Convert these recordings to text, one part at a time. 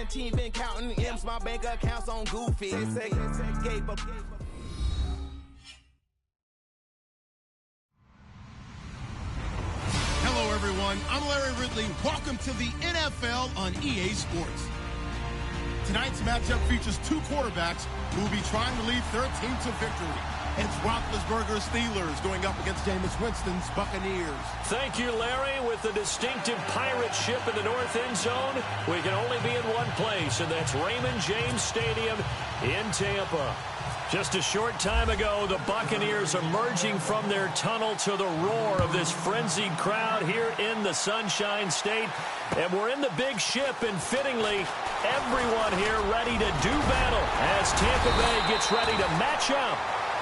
17 been counting M's, my bank accounts on Goofy. Gave up. Hello, everyone. I'm Larry Ridley. Welcome to the NFL on EA Sports. Tonight's matchup features two quarterbacks who will be trying to lead their team to victory. It's Roethlisberger's Steelers going up against Jameis Winston's Buccaneers. Thank you, Larry. With the distinctive pirate ship in the north end zone, we can only be in one place, and that's Raymond James Stadium in Tampa. Just a short time ago, the Buccaneers emerging from their tunnel to the roar of this frenzied crowd here in the Sunshine State. And we're in the big ship, and fittingly, everyone here ready to do battle as Tampa Bay gets ready to match up.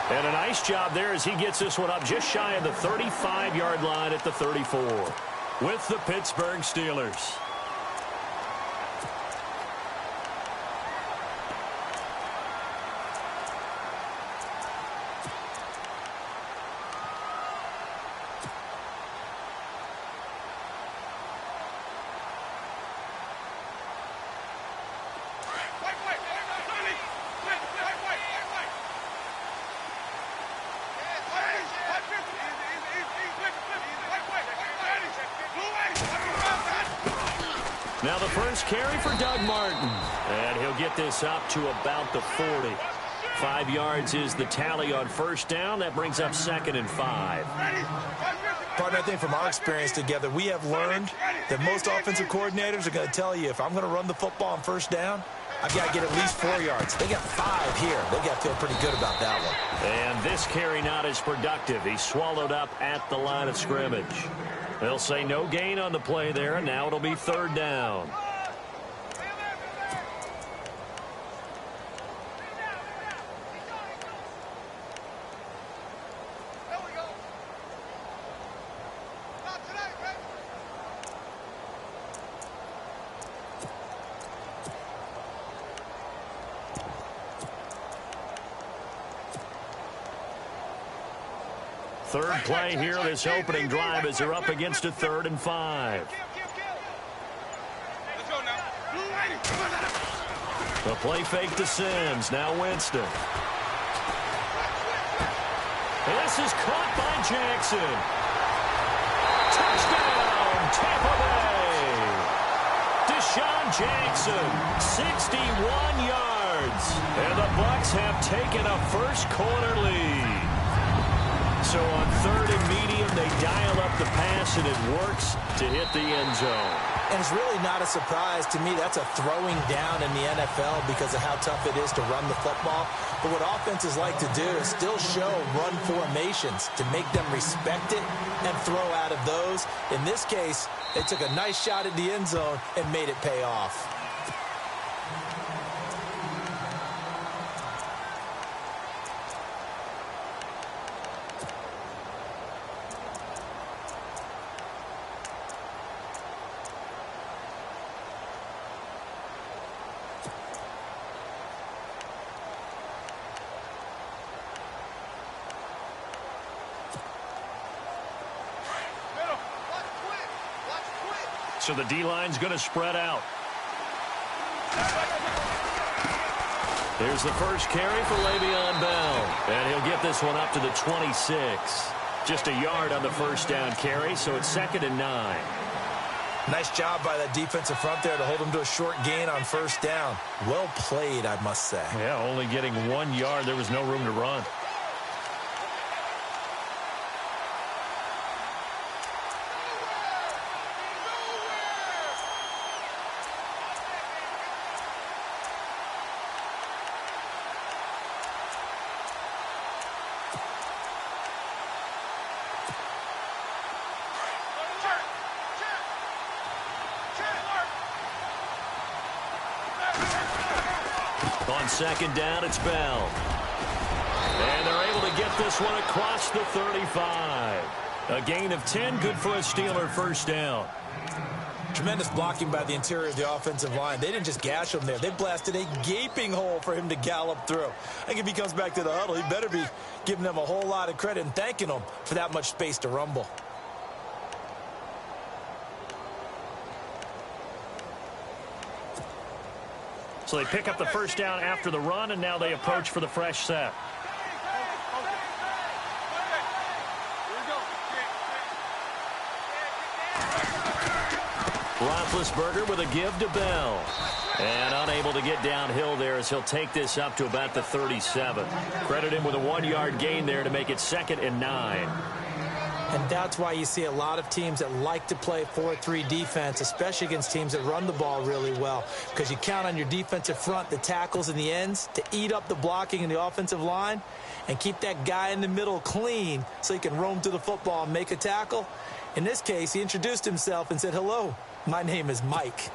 And a nice job there as he gets this one up just shy of the 35-yard line at the 34 with the Pittsburgh Steelers. Now the first carry for Doug Martin. And he'll get this up to about the 40. 5 yards is the tally on first down. That brings up 2nd and 5. Partner, I think from our experience together, we have learned that most offensive coordinators are going to tell you, if I'm going to run the football on first down, I've got to get at least 4 yards. They got 5 here. They got to feel pretty good about that one. And this carry not as productive. He's swallowed up at the line of scrimmage. They'll say no gain on the play there, and now it'll be 3rd down. Third play here, this opening drive, as they're up against a 3rd and 5. The play fake to Sims. Now Winston. This is caught by Jackson. Touchdown, Tampa Bay. Deshaun Jackson, 61 yards. And the Bucs have taken a first quarter lead. So on 3rd and medium, they dial up the pass, and it works to hit the end zone. And it's really not a surprise to me. That's a throwing down in the NFL because of how tough it is to run the football. But what offenses like to do is still show run formations to make them respect it and throw out of those. In this case, they took a nice shot at the end zone and made it pay off. So the D-line's going to spread out. Here's the first carry for Le'Veon Bell. And he'll get this one up to the 26. Just a yard on the first down carry, so it's 2nd and 9. Nice job by that defensive front there to hold him to a short gain on first down. Well played, I must say. Yeah, only getting 1 yard. There was no room to run. On 2nd down, it's Bell. And they're able to get this one across the 35. A gain of 10, good for a Steeler first down. Tremendous blocking by the interior of the offensive line. They didn't just gash him there. They blasted a gaping hole for him to gallop through. I think if he comes back to the huddle, he better be giving them a whole lot of credit and thanking them for that much space to rumble. So they pick up the first down after the run, and now they approach for the fresh set. Roethlisberger with a give to Bell. And unable to get downhill there as he'll take this up to about the 37. Credit him with a 1-yard gain there to make it 2nd and 9. And that's why you see a lot of teams that like to play 4-3 defense, especially against teams that run the ball really well, because you count on your defensive front, the tackles and the ends, to eat up the blocking in the offensive line and keep that guy in the middle clean so he can roam to the football and make a tackle. In this case, he introduced himself and said, "Hello, my name is Mike."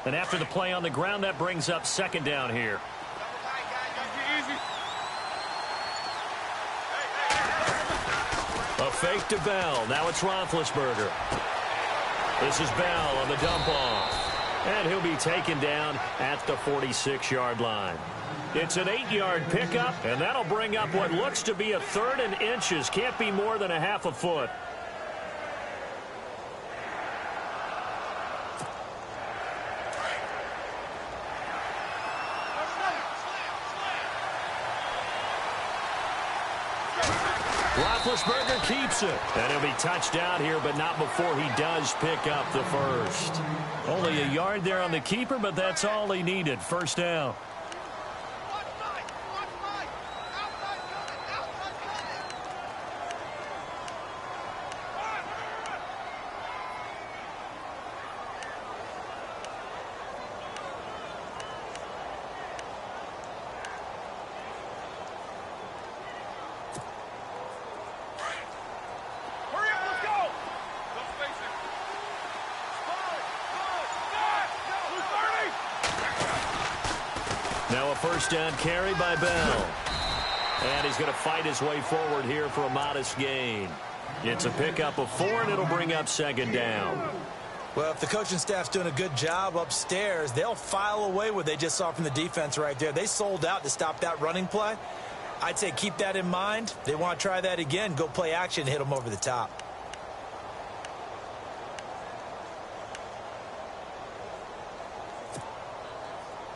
And after the play on the ground, that brings up 2nd down here. A fake to Bell. Now it's Roethlisberger. This is Bell on the dump off. And he'll be taken down at the 46-yard line. It's an 8-yard pickup, and that'll bring up what looks to be a 3rd and inches. Can't be more than a half a foot. Roethlisberger keeps it. And he'll be touched out here, but not before he does pick up the first. Only a yard there on the keeper, but that's all he needed. First down. Now a first down carry by Bell. And he's going to fight his way forward here for a modest gain. It's a pickup of 4, and it'll bring up 2nd down. Well, if the coaching staff's doing a good job upstairs, they'll file away what they just saw from the defense right there. They sold out to stop that running play. I'd say keep that in mind. They want to try that again. Go play action, hit them over the top.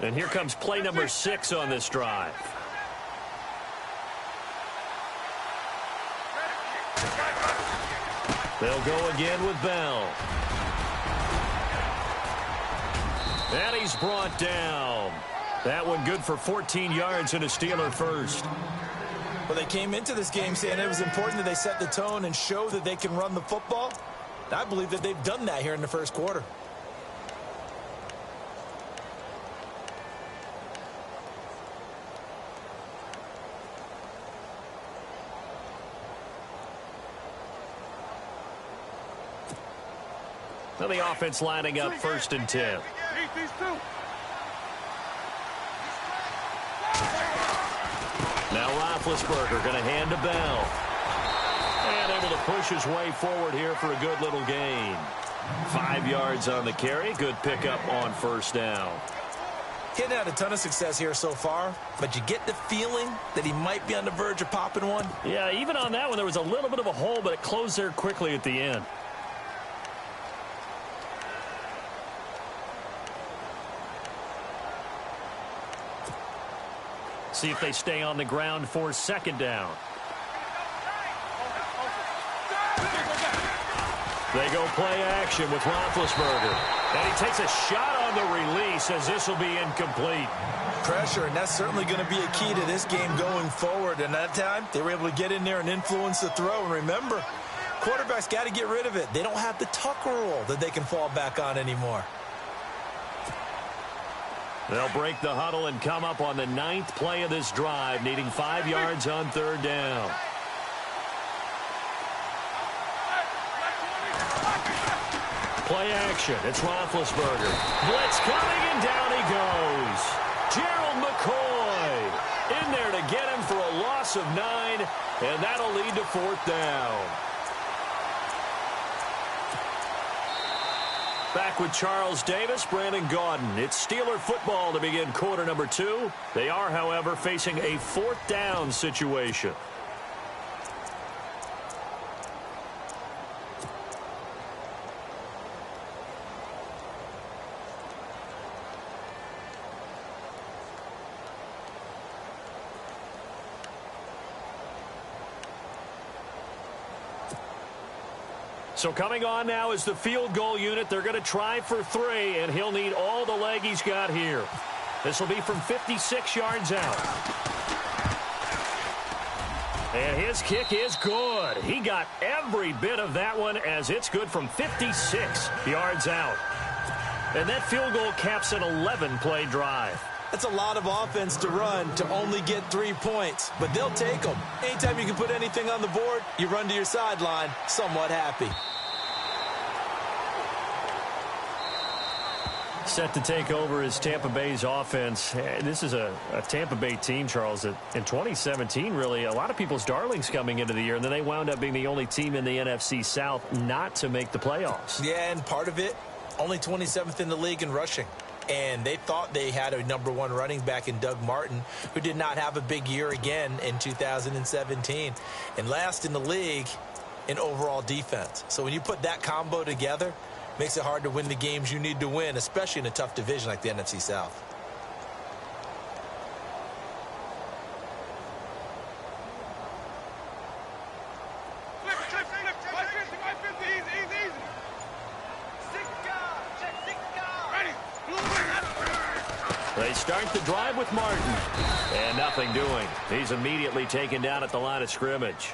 And here comes play number 6 on this drive. They'll go again with Bell. And he's brought down. That one good for 14 yards and a Steeler first. Well, they came into this game saying it was important that they set the tone and show that they can run the football. I believe that they've done that here in the first quarter. Now the offense lining up 1st and 10. Now Roethlisberger going to hand to Bell. And able to push his way forward here for a good little gain. 5 yards on the carry. Good pickup on first down. He hadn't had a ton of success here so far, but you get the feeling that he might be on the verge of popping one. Yeah, even on that one, there was a little bit of a hole, but it closed there quickly at the end. See if they stay on the ground for 2nd down. They go play action with Roethlisberger. And he takes a shot on the release as this will be incomplete. Pressure, and that's certainly going to be a key to this game going forward. And that time, they were able to get in there and influence the throw. And remember, quarterbacks got to get rid of it. They don't have the tuck rule that they can fall back on anymore. They'll break the huddle and come up on the 9th play of this drive, needing 5 yards on 3rd down. Play action. It's Roethlisberger. Blitz coming, and down he goes. Gerald McCoy in there to get him for a loss of 9, and that'll lead to 4th down. Back with Charles Davis, Brandon Gaudin. It's Steeler football to begin quarter number 2. They are, however, facing a 4th down situation. So coming on now is the field goal unit. They're going to try for 3, and he'll need all the leg he's got here. This will be from 56 yards out. And his kick is good. He got every bit of that one as it's good from 56 yards out. And that field goal caps an 11-play drive. That's a lot of offense to run to only get 3 points, but they'll take them. Anytime you can put anything on the board, you run to your sideline somewhat happy. Set to take over is Tampa Bay's offense. This is a Tampa Bay team, Charles, that in 2017, really, a lot of people's darlings coming into the year, and then they wound up being the only team in the NFC South not to make the playoffs. Yeah, and part of it, only 27th in the league in rushing. And they thought they had a #1 running back in Doug Martin, who did not have a big year again in 2017. And last in the league in overall defense. So when you put that combo together, makes it hard to win the games you need to win, especially in a tough division like the NFC South. They start the drive with Martin. And nothing doing. He's immediately taken down at the line of scrimmage.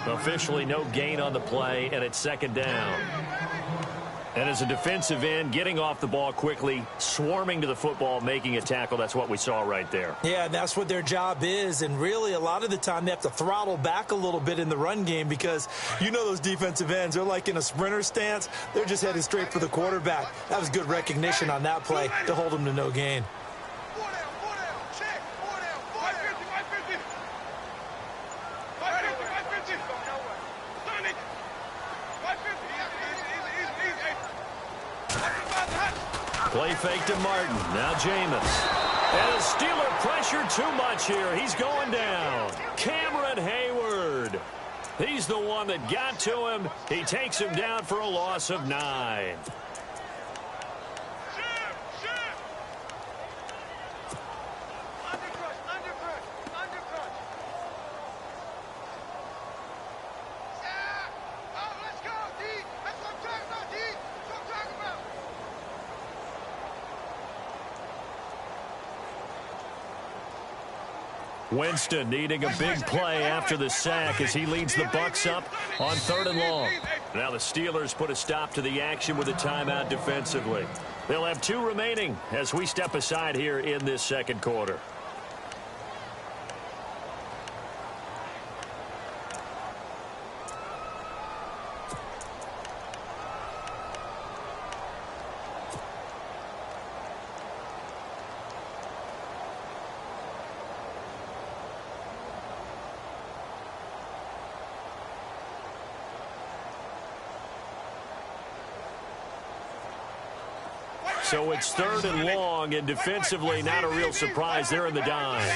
Officially no gain on the play, and it's 2nd down. And as a defensive end, getting off the ball quickly, swarming to the football, making a tackle, that's what we saw right there. Yeah, and that's what their job is. And really, a lot of the time, they have to throttle back a little bit in the run game because you know those defensive ends, they're like in a sprinter stance. They're just headed straight for the quarterback. That was good recognition on that play to hold them to no gain. Play fake to Martin. Now Jameis. And a Steeler pressure too much here. He's going down. Cameron Hayward. He's the one that got to him. He takes him down for a loss of 9. Winston needing a big play after the sack as he leads the Bucs up on 3rd and long. Now the Steelers put a stop to the action with a timeout defensively. They'll have 2 remaining as we step aside here in this 2nd quarter. So it's 3rd and long, and defensively not a real surprise. They're in the dime.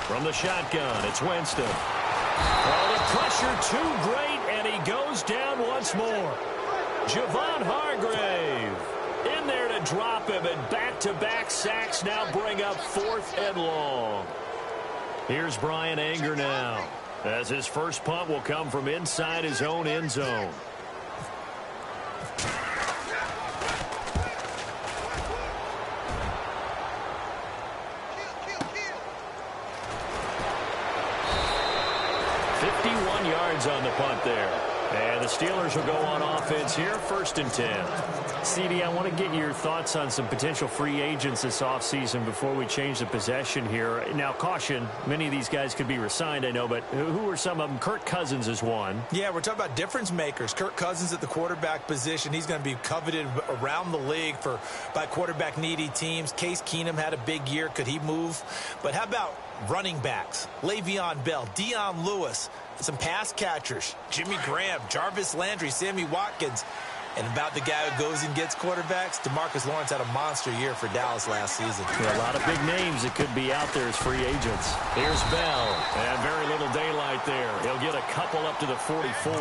From the shotgun, it's Winston. Oh, the pressure too great, and he goes down once more. Javon Hargrave in there to drop him, and back-to-back sacks now bring up 4th and long. Here's Brian Anger now, as his first punt will come from inside his own end zone. On the punt there. And the Steelers will go on offense here, 1st and 10. CD, I want to get your thoughts on some potential free agents this offseason before we change the possession here. Now, caution, many of these guys could be re-signed, I know, but who are some of them? Kirk Cousins is one. Yeah, we're talking about difference makers. Kirk Cousins at the quarterback position. He's going to be coveted around the league by quarterback-needy teams. Case Keenum had a big year. Could he move? But how about running backs? Le'Veon Bell, Dion Lewis, some pass catchers, Jimmy Graham, Jarvis Landry, Sammy Watkins. And about the guy who goes and gets quarterbacks, DeMarcus Lawrence had a monster year for Dallas last season. Yeah, a lot of big names that could be out there as free agents. Here's Bell, and very little daylight there. He'll get a couple up to the 44.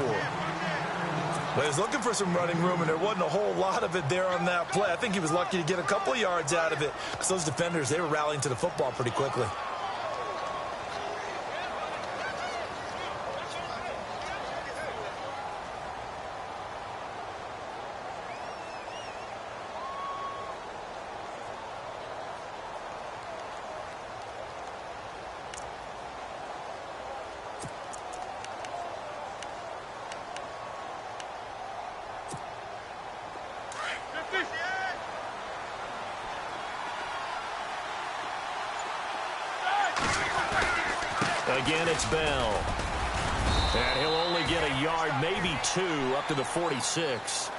Well, he was looking for some running room, and there wasn't a whole lot of it there on that play. I think he was lucky to get a couple of yards out of it because those defenders, they were rallying to the football pretty quickly. Again, it's Bell. And he'll only get a yard, maybe 2, up to the 46.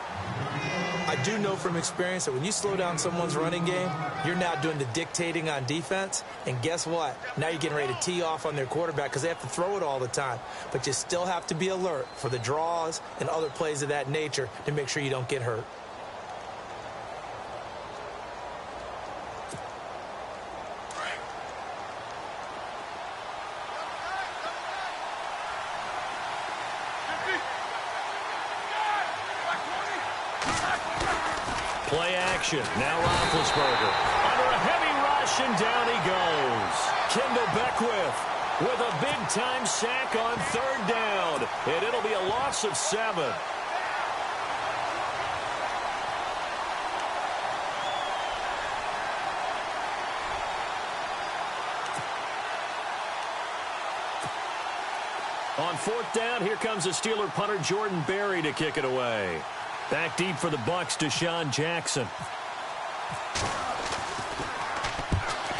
I do know from experience that when you slow down someone's running game, you're now doing the dictating on defense. And guess what? Now you're getting ready to tee off on their quarterback because they have to throw it all the time. But you still have to be alert for the draws and other plays of that nature to make sure you don't get hurt. Play action. Now Roethlisberger. Under a heavy rush, and down he goes. Kendall Beckwith with a big-time sack on 3rd down. And it'll be a loss of 7. On 4th down, here comes the Steeler punter Jordan Berry to kick it away. Back deep for the Bucs, Deshaun Jackson.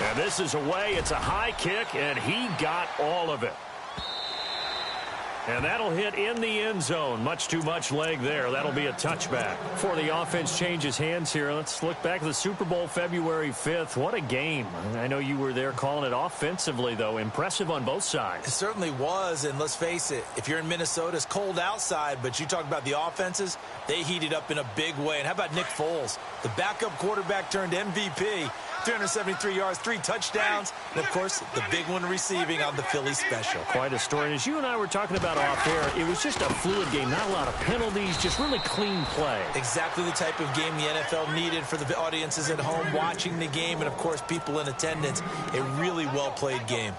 And this is away. It's a high kick, and he got all of it. And that'll hit in the end zone. Much too much leg there. That'll be a touchback. Before the offense changes hands here, let's look back at the Super Bowl February 5th. What a game. I know you were there calling it offensively, though. Impressive on both sides. It certainly was, and let's face it, if you're in Minnesota, it's cold outside, but you talk about the offenses, they heated up in a big way. And how about Nick Foles? The backup quarterback turned MVP. 373 yards, 3 touchdowns, and, of course, the big one receiving on the Philly special. Quite a story. And as you and I were talking about off air, it was just a fluid game. Not a lot of penalties, just really clean play. Exactly the type of game the NFL needed for the audiences at home watching the game and, of course, people in attendance. A really well-played game.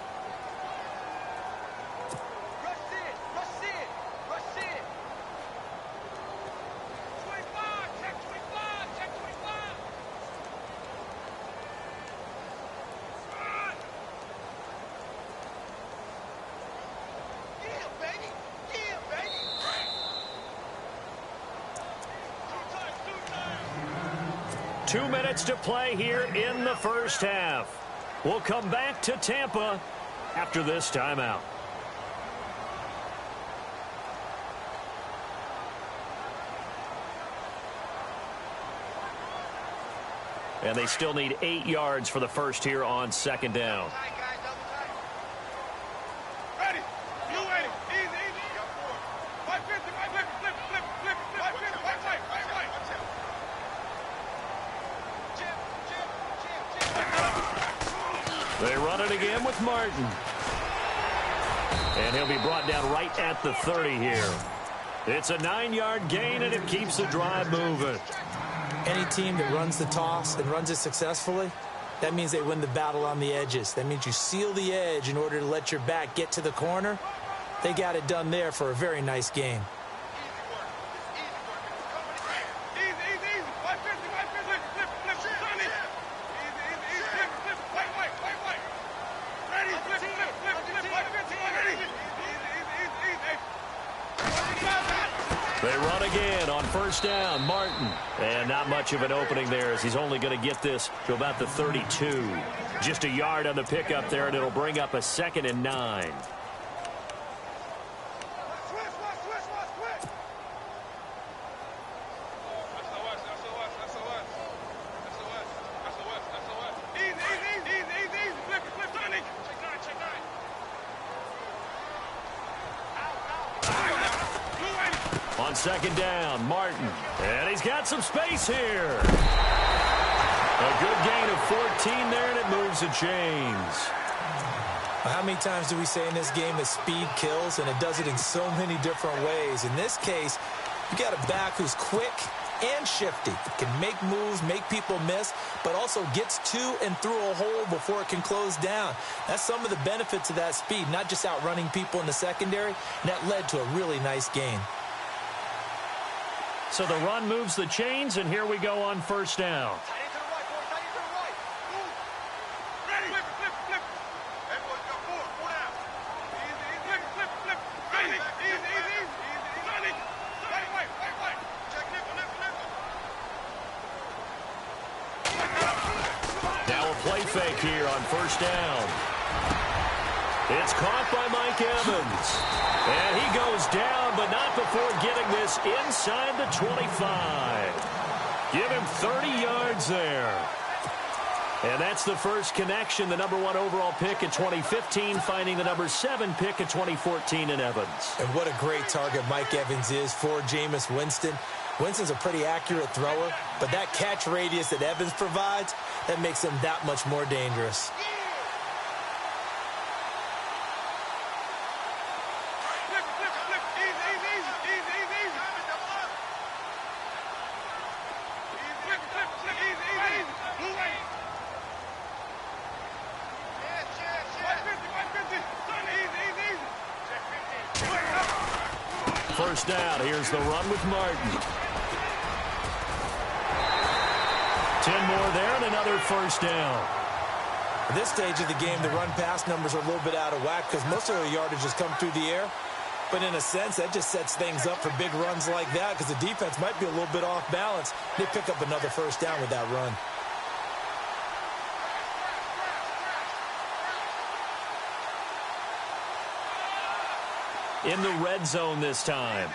Two minutes to play here in the first half. We'll come back to Tampa after this timeout. And they still need 8 yards for the first here on 2nd down. They run it again with Martin. And he'll be brought down right at the 30 here. It's a 9-yard gain, and it keeps the drive moving. Any team that runs the toss and runs it successfully, that means they win the battle on the edges. That means you seal the edge in order to let your back get to the corner. They got it done there for a very nice game. They run again on 1st down. Martin. And not much of an opening there as he's only going to get this to about the 32. Just a yard on the pickup there, and it'll bring up a 2nd and 9. On 2nd down, Martin. And he's got some space here. A good gain of 14 there, and it moves the chains. How many times do we say in this game that speed kills, and it does it in so many different ways? In this case, You got a back who's quick and shifty, can make moves, make people miss, but also gets to and through a hole before it can close down. That's some of the benefits of that speed, not just outrunning people in the secondary, and that led to a really nice gain. So the run moves the chains, and here we go on first down. Now a play fake here on first down. It's caught by Mike Evans. And he goes down, but not before getting this inside the 25. Give him 30 yards there. And that's the first connection, the number 1 overall pick in 2015, finding the number 7 pick in 2014 in Evans. And what a great target Mike Evans is for Jameis Winston. Winston's a pretty accurate thrower, but that catch radius that Evans provides, that makes him that much more dangerous. First down, here's the run with Martin. 10 more there and another first down. At this stage of the game, the run-pass numbers are a little bit out of whack because most of the yardage has come through the air. But in a sense, that just sets things up for big runs like that because the defense might be a little bit off balance. They pick up another first down with that run. In the red zone this time.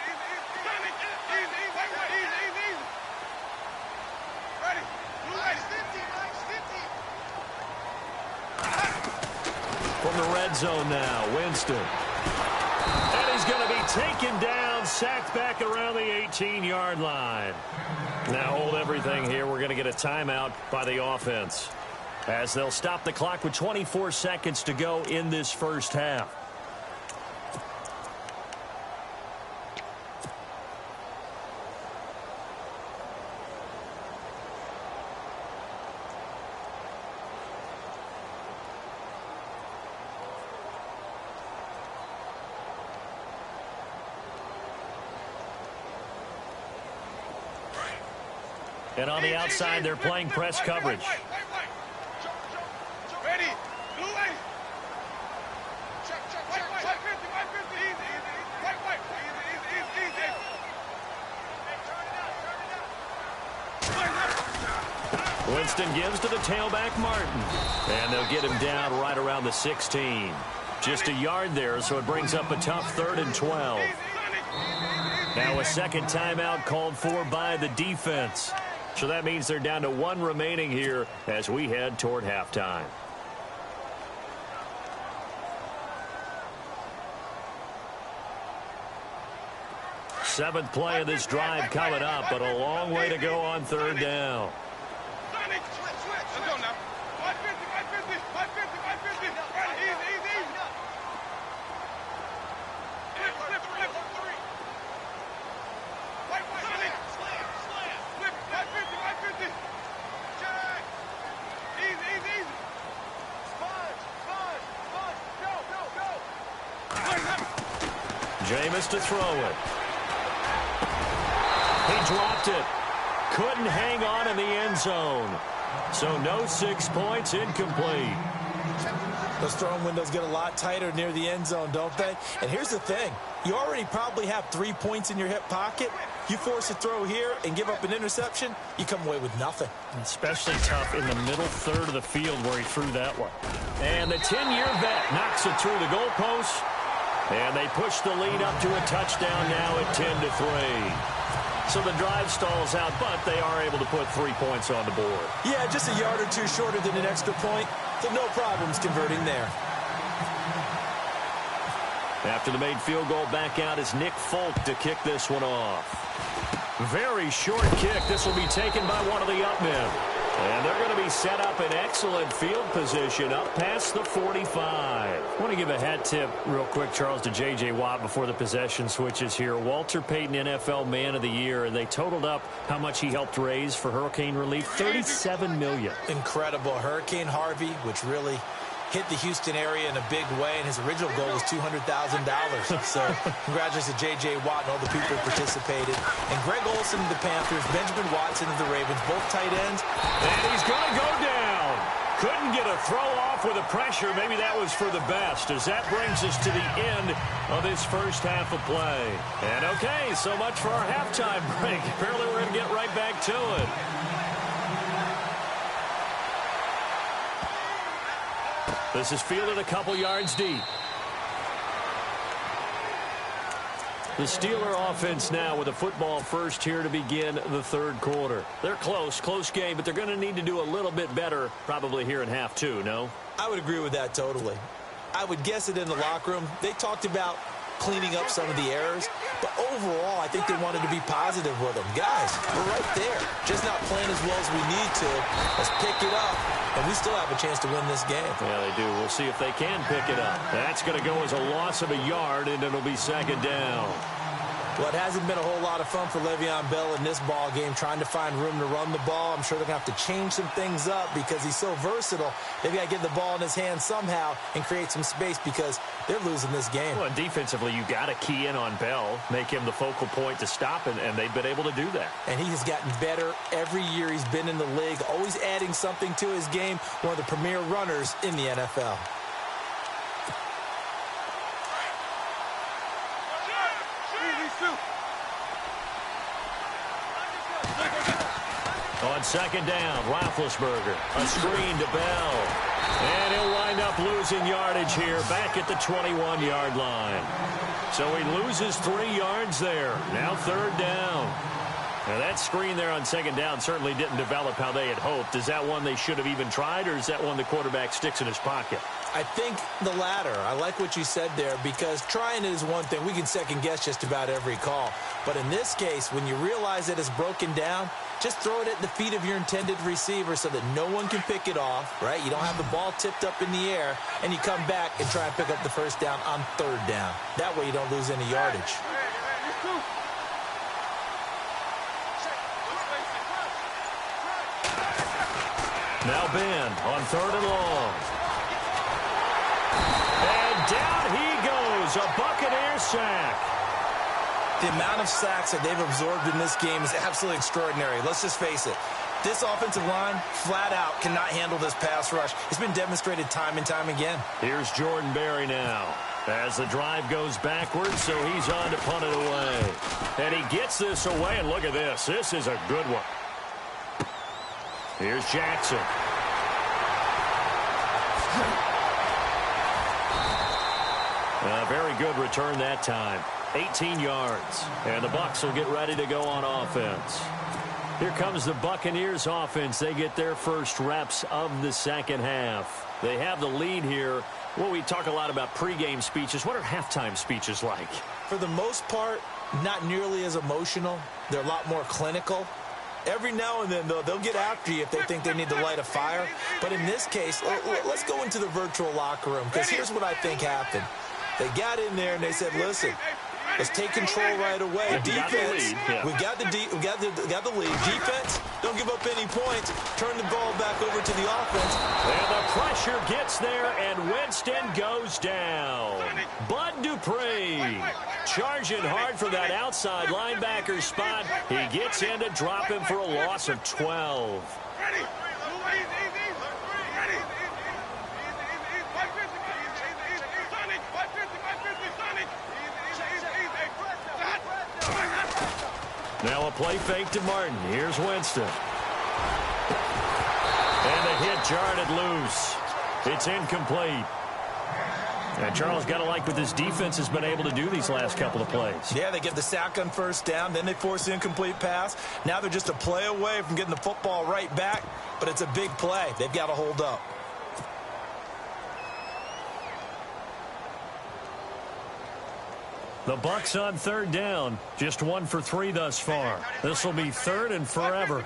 From the red zone now, Winston. And he's going to be taken down, sacked back around the 18-yard line. Now hold everything here. We're going to get a timeout by the offense, as they'll stop the clock with 24 seconds to go in this first half. And on the outside, they're playing press coverage. Ready. Winston gives to the tailback, Martin. And they'll get him down right around the 16. Just a yard there, so it brings up a tough 3rd and 12. Now a second timeout called for by the defense. So that means they're down to 1 remaining here as we head toward halftime. Seventh play of this drive coming up, but a long way to go on 3rd down. Jameis to throw it. He dropped it. Couldn't hang on in the end zone. So no 6 points, incomplete. Those throwing windows get a lot tighter near the end zone, don't they? And here's the thing. You already probably have 3 points in your hip pocket. You force a throw here and give up an interception, you come away with nothing. Especially tough in the middle third of the field where he threw that one. And the 10-year vet knocks it through the goalpost. And they push the lead up to a touchdown now at 10-3. So the drive stalls out, but they are able to put 3 points on the board. Yeah, just a yard or two shorter than an extra point, so no problems converting there. After the made field goal, back out is Nick Folk to kick this one off. Very short kick. This will be taken by one of the up men. And they're going to be set up in excellent field position up past the 45. I want to give a hat tip real quick, Charles, to J.J. Watt before the possession switches here. Walter Payton, NFL Man of the Year, and they totaled up how much he helped raise for hurricane relief, $37 million. Incredible. Hurricane Harvey, which really hit the Houston area in a big way, and his original goal was $200,000. So congratulations to J.J. Watt and all the people who participated. And Greg Olsen of the Panthers, Benjamin Watson of the Ravens, both tight ends. And he's going to go down. Couldn't get a throw off with the pressure. Maybe that was for the best, as that brings us to the end of this first half of play. And okay, so much for our halftime break. Apparently we're going to get right back to it. This is fielded a couple yards deep. The Steeler offense now with a football first here to begin the third quarter. They're close game, but they're going to need to do a little bit better probably here in half two, no? I would agree with that totally. I would guess it in the locker room. They talked about cleaning up some of the errors, but overall, I think they wanted to be positive with them. Guys, we're right there. Just not playing as well as we need to. Let's pick it up, and we still have a chance to win this game. Yeah, they do. We'll see if they can pick it up. That's going to go as a loss of a yard, and it'll be second down. Well, it hasn't been a whole lot of fun for Le'Veon Bell in this ball game, trying to find room to run the ball. I'm sure they're going to have to change some things up because he's so versatile. They've got to get the ball in his hands somehow and create some space because they're losing this game. Well, and defensively, you got to key in on Bell, make him the focal point to stop, and they've been able to do that. And he has gotten better every year he's been in the league, always adding something to his game, one of the premier runners in the NFL. On second down, Roethlisberger, a screen to Bell. And he'll wind up losing yardage here back at the 21-yard line. So he loses 3 yards there. Now third down. Now that screen there on second down certainly didn't develop how they had hoped. Is that one they should have even tried, or is that one the quarterback sticks in his pocket? I think the latter. I like what you said there because trying it is one thing. We can second guess just about every call. But in this case, when you realize that it's broken down, just throw it at the feet of your intended receiver so that no one can pick it off, right? You don't have the ball tipped up in the air, and you come back and try and pick up the first down on third down. That way you don't lose any yardage. Now Ben on third and long. And down he goes, a Buccaneer sack. The amount of sacks that they've absorbed in this game is absolutely extraordinary. Let's just face it. This offensive line, flat out, cannot handle this pass rush. It's been demonstrated time and time again. Here's Jordan Berry now. As the drive goes backwards, so he's on to punt it away. And he gets this away, and look at this. This is a good one. Here's Jackson. Very good return that time. 18 yards. And the Bucs will get ready to go on offense. Here comes the Buccaneers offense. They get their first reps of the second half. They have the lead here. Well, we talk a lot about pregame speeches. What are halftime speeches like? For the most part, not nearly as emotional. They're a lot more clinical. Every now and then, though, they'll get after you if they think they need to light a fire. But in this case, let's go into the virtual locker room, because here's what I think happened. They got in there and they said, listen, let's take control right away. Defense, we got the lead. Defense, don't give up any points. Turn the ball back over to the offense. And the pressure gets there, and Winston goes down. Bud Dupree charging hard for that outside linebacker spot. He gets in to drop him for a loss of 12. Now a play fake to Martin. Here's Winston. And the hit jarred it loose. It's incomplete. And Charles, got to like what this defense has been able to do these last couple of plays. Yeah, they get the sack on first down, then they force the incomplete pass. Now they're just a play away from getting the football right back, but it's a big play. They've got to hold up. The Bucs on third down, just 1 for 3 thus far. This will be third and forever.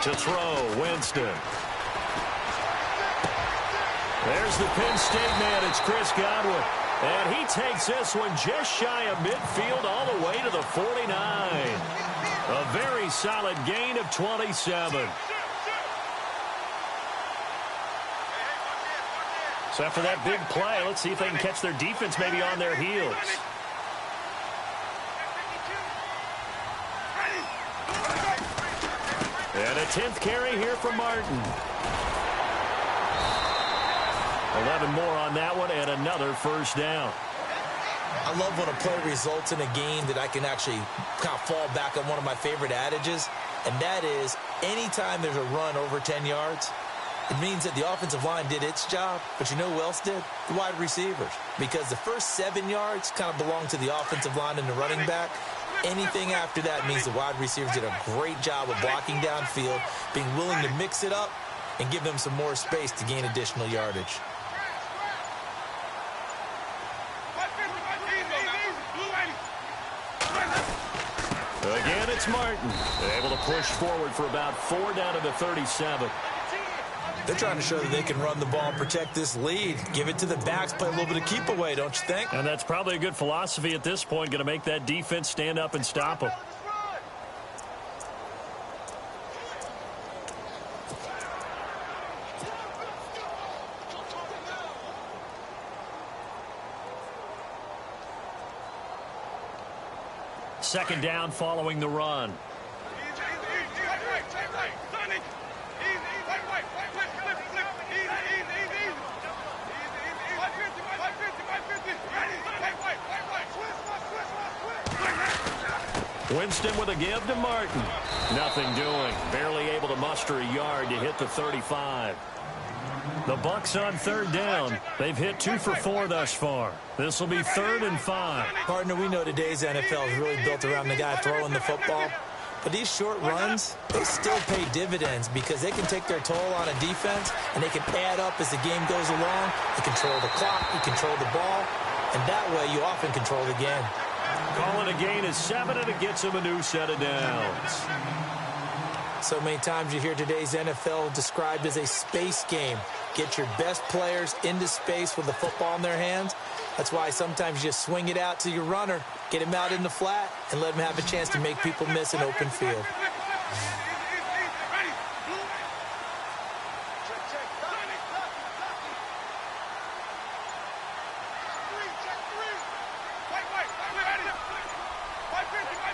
To throw, Winston. There's the Penn State man. It's Chris Godwin. And he takes this one just shy of midfield all the way to the 49. A very solid gain of 27. So after that big play, let's see if they can catch their defense maybe on their heels. And a 10th carry here for Martin. 11 more on that one and another first down. I love when a play results in a game that I can actually kind of fall back on one of my favorite adages, and that is anytime there's a run over 10 yards, it means that the offensive line did its job, but you know who else did? The wide receivers. Because the first 7 yards kind of belong to the offensive line and the running back. Anything after that means the wide receivers did a great job of blocking downfield, being willing to mix it up, and give them some more space to gain additional yardage. Again, it's Martin. Able to push forward for about 4 down to the 37. They're trying to show that they can run the ball and protect this lead. Give it to the backs, play a little bit of keep away, don't you think? And that's probably a good philosophy at this point, going to make that defense stand up and stop them. Second down following the run. Winston with a give to Martin. Nothing doing. Barely able to muster a yard to hit the 35. The Bucs on third down. They've hit 2 for 4 thus far. This will be 3rd and 5. Partner, we know today's NFL is really built around the guy throwing the football. But these short runs, they still pay dividends because they can take their toll on a defense and they can add up as the game goes along. You control the clock, you control the ball, and that way you often control the game. Calling a gain is 7, and it gets him a new set of downs. So many times you hear today's NFL described as a space game. Get your best players into space with the football in their hands. That's why sometimes you just swing it out to your runner, get him out in the flat, and let him have a chance to make people miss an open field.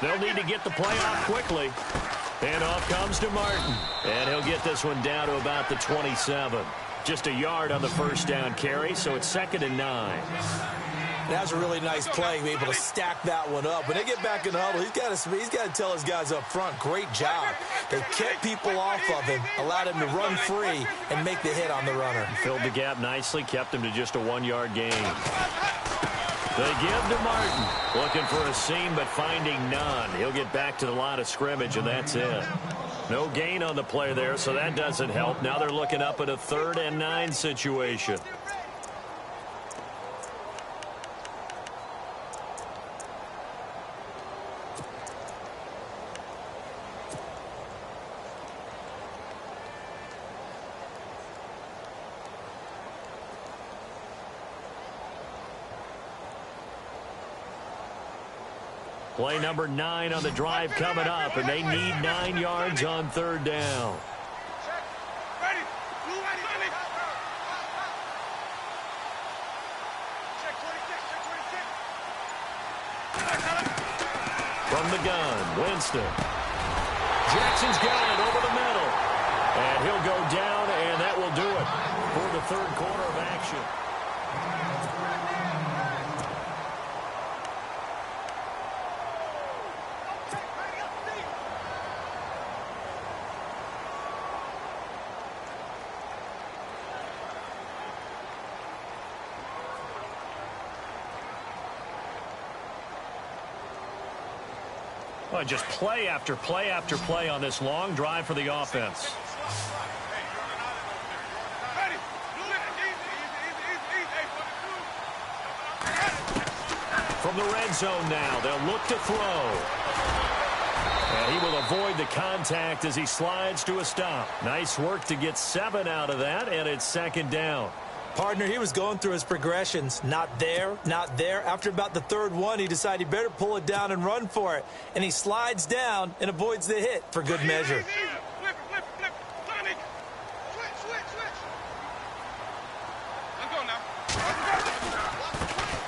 They'll need to get the play off quickly. And off comes to Martin. And he'll get this one down to about the 27. Just a yard on the first down carry, so it's 2nd and 9. That was a really nice play, to be able to stack that one up. When they get back in the huddle, he's got to tell his guys up front, great job. They kept people off of him, allowed him to run free, and make the hit on the runner. Filled the gap nicely, kept him to just a 1-yard gain. They give to Martin. Looking for a seam, but finding none. He'll get back to the line of scrimmage, and that's it. No gain on the play there, so that doesn't help. Now they're looking up at a 3rd and 9 situation. Play number 9 on the drive coming up, and they need 9 yards on 3rd down. From the gun, Winston. Jackson's got it over the middle. And he'll go down, and that will do it for the 3rd quarter of action. Well, just play after play after play on this long drive for the offense. From the red zone now, they'll look to throw. And he will avoid the contact as he slides to a stop. Nice work to get 7 out of that, and it's second down. Partner, he was going through his progressions. Not there, not there. After about the third one, he decided he better pull it down and run for it. And he slides down and avoids the hit for good measure.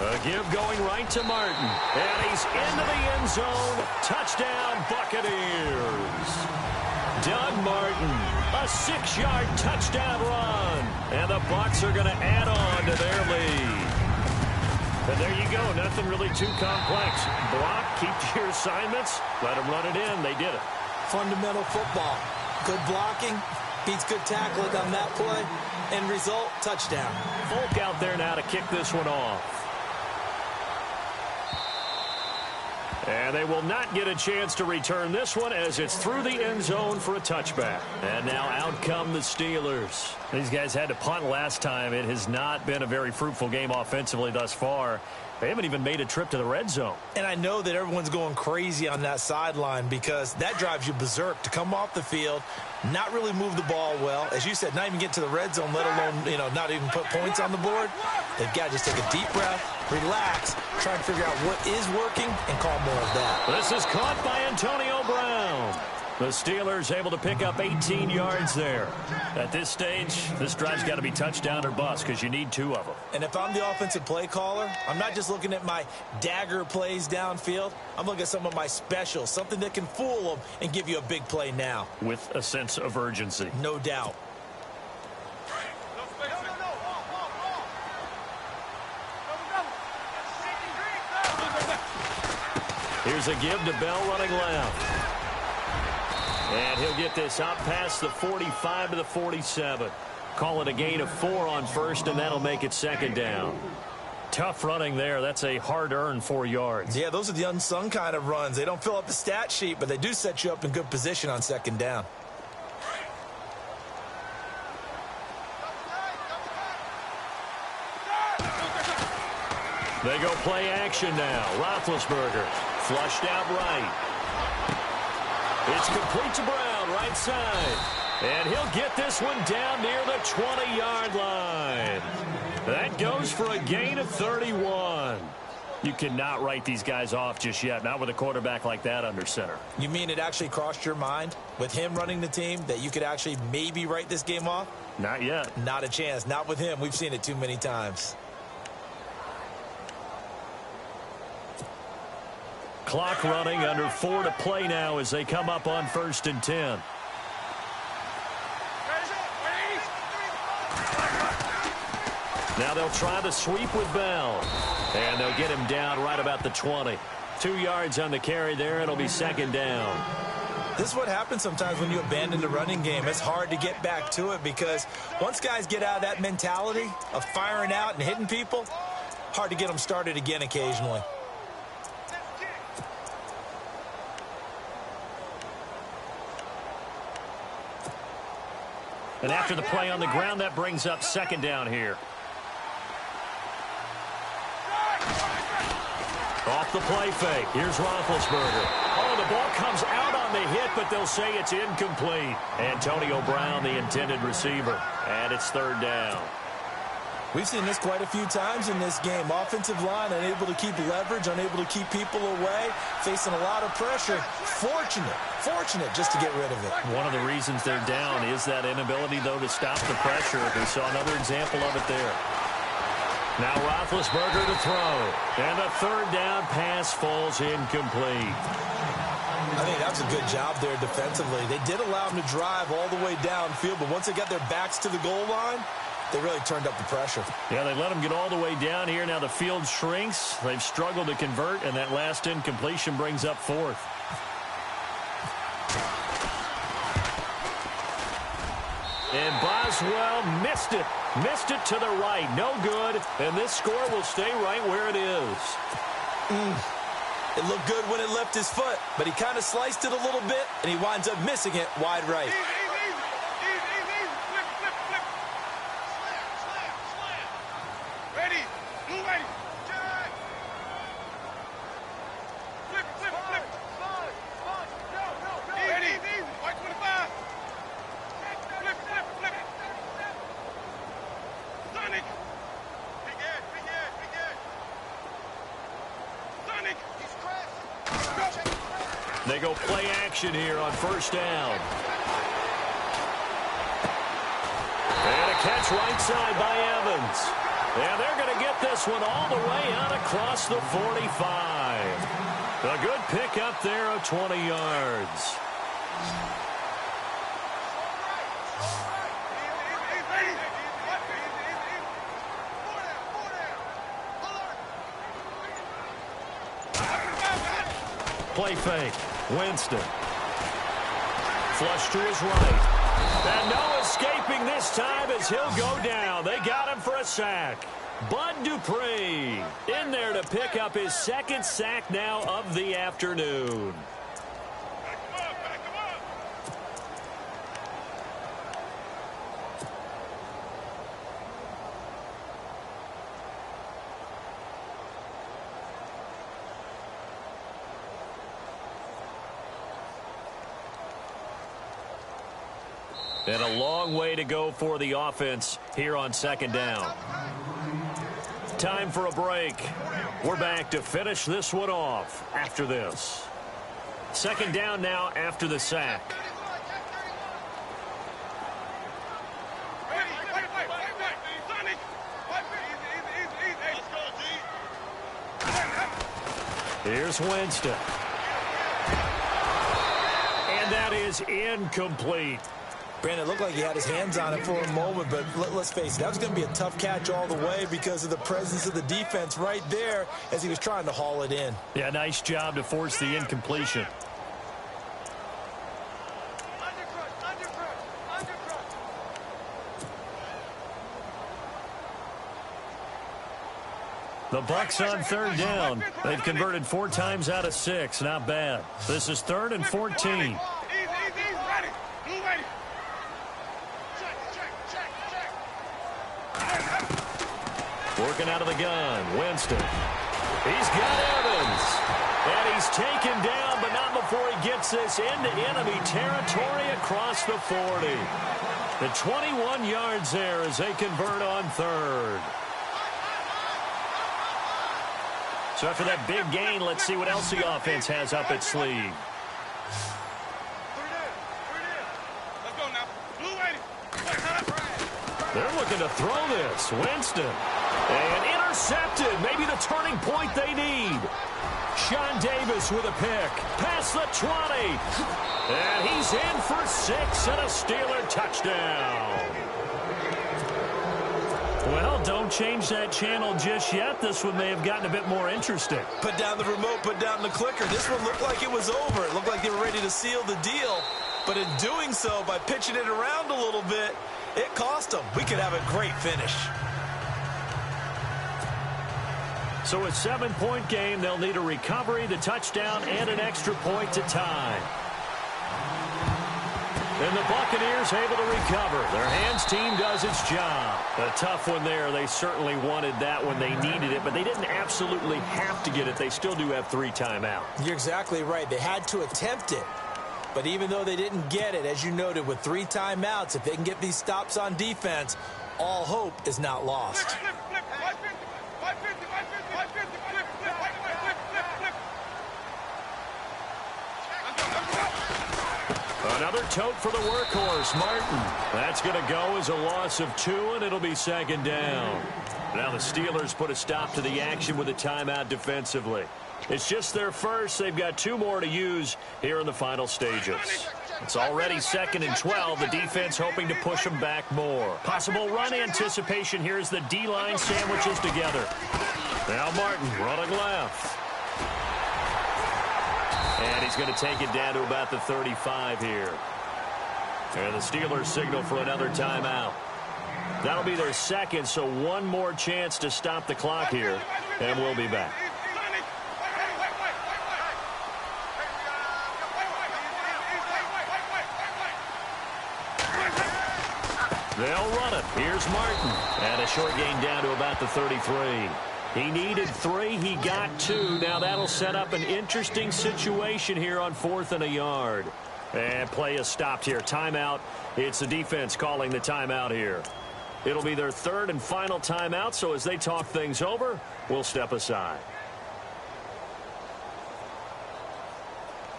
A give going right to Martin. And he's into the end zone. Touchdown, Buccaneers. Doug Martin, a 6-yard touchdown run. And the Bucs are going to add on to their lead. And there you go. Nothing really too complex. Block, keep to your assignments, let them run it in. They did it. Fundamental football. Good blocking, beats good tackling on that play. End result, touchdown. Folk out there now to kick this one off. And they will not get a chance to return this one as it's through the end zone for a touchback. And now out come the Steelers. These guys had to punt last time. It has not been a very fruitful game offensively thus far. They haven't even made a trip to the red zone. And I know that everyone's going crazy on that sideline because that drives you berserk to come off the field, not really move the ball well. As you said, not even get to the red zone, let alone, not even put points on the board. They've got to just take a deep breath, relax, try and figure out what is working, and call more of that. This is caught by Antonio Brown. The Steelers able to pick up 18 yards there. At this stage, this drive's got to be touchdown or bust because you need 2 of them. And if I'm the offensive play caller, I'm not just looking at my dagger plays downfield. I'm looking at some of my specials, something that can fool them and give you a big play now. With a sense of urgency. No doubt. Here's a give to Bell running left. And he'll get this out past the 45 to the 47. Call it a gain of 4 on first, and that'll make it second down. Tough running there. That's a hard-earned 4 yards. Yeah, those are the unsung kind of runs. They don't fill up the stat sheet, but they do set you up in good position on second down. They go play action now. Roethlisberger flushed out right. It's complete to Brown, right side. And he'll get this one down near the 20-yard line. That goes for a gain of 31. You cannot write these guys off just yet, not with a quarterback like that under center. You mean it actually crossed your mind with him running the team that you could actually maybe write this game off? Not yet. Not a chance. Not with him. We've seen it too many times. Clock running, under 4 to play now as they come up on 1st and 10. Now they'll try the sweep with Bell. And they'll get him down right about the 20. 2 yards on the carry there. It'll be second down. This is what happens sometimes when you abandon the running game. It's hard to get back to it because once guys get out of that mentality of firing out and hitting people, hard to get them started again occasionally. And after the play on the ground, that brings up second down here. Off the play fake. Here's Roethlisberger. Oh, the ball comes out on the hit, but they'll say it's incomplete. Antonio Brown, the intended receiver. And it's third down. We've seen this quite a few times in this game. Offensive line unable to keep leverage, unable to keep people away, facing a lot of pressure. Fortunate just to get rid of it. One of the reasons they're down is that inability, though, to stop the pressure. We saw another example of it there. Now Roethlisberger to throw. And a third down pass falls incomplete. I think that's a good job there defensively. They did allow them to drive all the way downfield, but once they got their backs to the goal line, they really turned up the pressure. Yeah, they let them get all the way down here. Now the field shrinks. They've struggled to convert, and that last incompletion brings up fourth. And Boswell missed it. Missed it to the right. No good. And this score will stay right where it is. It looked good when it left his foot, but he kind of sliced it a little bit, and he winds up missing it wide right. They go play action here on first down. And a catch right side by Evans. And they're going to get this one all the way out across the 45. A good pickup there of 20 yards. Play fake. Winston. Flush to his right. And no escaping this time as he'll go down. They got him for a sack. Bud Dupree in there to pick up his second sack now of the afternoon. And a long way to go for the offense here on second down. Time for a break. We're back to finish this one off after this. Second down now after the sack. Here's Winston. And that is incomplete. Brandon, it looked like he had his hands on it for a moment, but let's face it, that was going to be a tough catch all the way because of the presence of the defense right there as he was trying to haul it in. Yeah, nice job to force the incompletion. The Bucs on third down. They've converted 4 times out of 6. Not bad. This is 3rd and 14. Working out of the gun, Winston. He's got Evans. And he's taken down, but not before he gets this into enemy territory across the 40. The 21 yards there as they convert on third. So after that big gain, let's see what else the offense has up its sleeve. They're looking to throw this. Winston. And intercepted. Maybe the turning point they need. Sean Davis with a pick. Past the 20. And he's in for 6 and a Steeler touchdown. Well, don't change that channel just yet. This one may have gotten a bit more interesting. Put down the remote, put down the clicker. This one looked like it was over. It looked like they were ready to seal the deal. But in doing so, by pitching it around a little bit, it cost them. We could have a great finish. So a 7-point game, they'll need a recovery, the touchdown, and an extra point to tie. And the Buccaneers able to recover. Their hands team does its job. A tough one there. They certainly wanted that when they needed it, but they didn't absolutely have to get it. They still do have 3 timeouts. You're exactly right. They had to attempt it. But even though they didn't get it, as you noted, with 3 timeouts, if they can get these stops on defense, all hope is not lost. Another tote for the workhorse, Martin. That's going to go as a loss of 2, and it'll be second down. Now the Steelers put a stop to the action with a timeout defensively. It's just their first. They've got 2 more to use here in the final stages. It's already 2nd and 12. The defense hoping to push them back more. Possible run anticipation here as the D-line sandwiches together. Now Martin running left. And he's going to take it down to about the 35 here. And the Steelers signal for another timeout. That'll be their second, so 1 more chance to stop the clock here. And we'll be back. They'll run it. Here's Martin. And a short gain down to about the 33. He needed 3. He got 2. Now that'll set up an interesting situation here on 4th and a yard. And play is stopped here. Timeout. It's the defense calling the timeout here. It'll be their 3rd and final timeout, so as they talk things over, we'll step aside.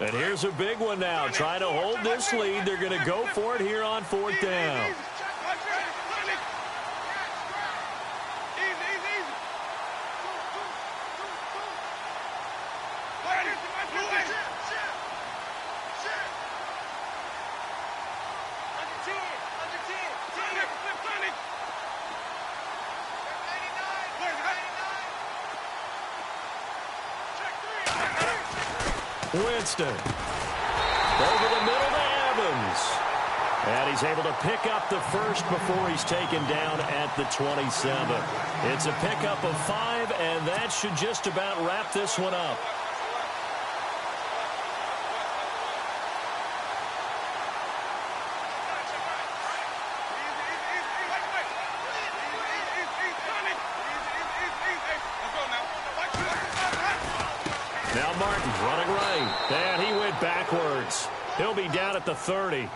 And here's a big one now. Trying to hold this lead. They're going to go for it here on 4th down. Winston. Over the middle to Evans. And he's able to pick up the first before he's taken down at the 27. It's a pickup of 5, and that should just about wrap this one up. Now Martin running right, and he went backwards. He'll be down at the 30.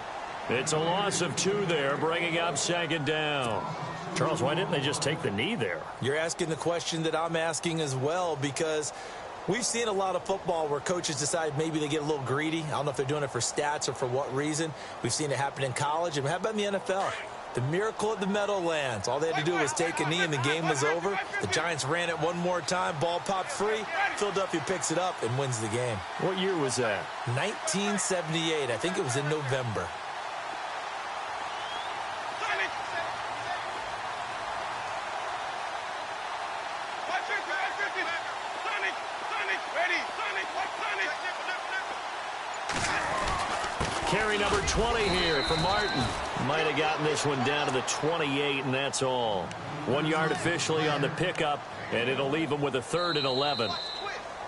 It's a loss of 2 there, bringing up 2nd down. Charles, why didn't they just take the knee there? You're asking the question that I'm asking as well, because we've seen a lot of football where coaches decide maybe they get a little greedy. I don't know if they're doing it for stats or for what reason. We've seen it happen in college, and how about in the NFL? The miracle at the Meadowlands. All they had to do was take a knee and the game was over. The Giants ran it one more time. Ball popped free. Philadelphia picks it up and wins the game. What year was that? 1978. I think it was in November. Carry number 20 here for Martin. Might have gotten this one down to the 28, and that's all. 1 yard officially on the pickup, and it'll leave him with a 3rd and 11.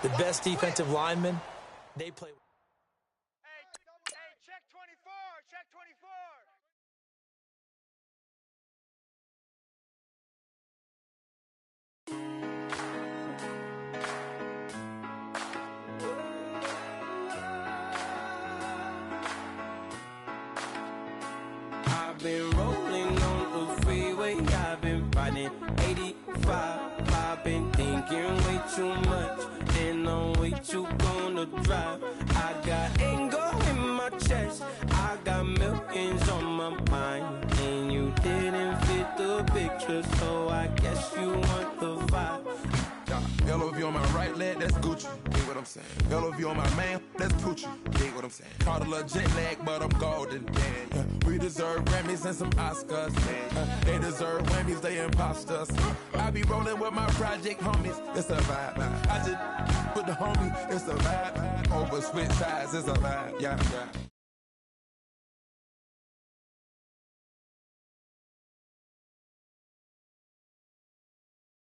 The best defensive linemen, they play. Hey, check 24, check 24. I've been rolling on the freeway, I've been riding 85. I've been thinking way too much, and I'm way too gonna drive. I got anger in my chest, I got millions on my mind, and you didn't fit the picture, so I guess you want the vibe. LOV on my right leg, that's Gucci. Dig what I'm saying? LOV on my man, that's Poochie. Dig what I'm saying? Caught a little jet lag, but I'm golden. Yeah. We deserve Grammys and some Oscars. They deserve Whammies, they imposters. I be rolling with my project homies, it's a vibe. I just put the homie, it's a vibe. Over switch sides, it's a vibe. Yeah.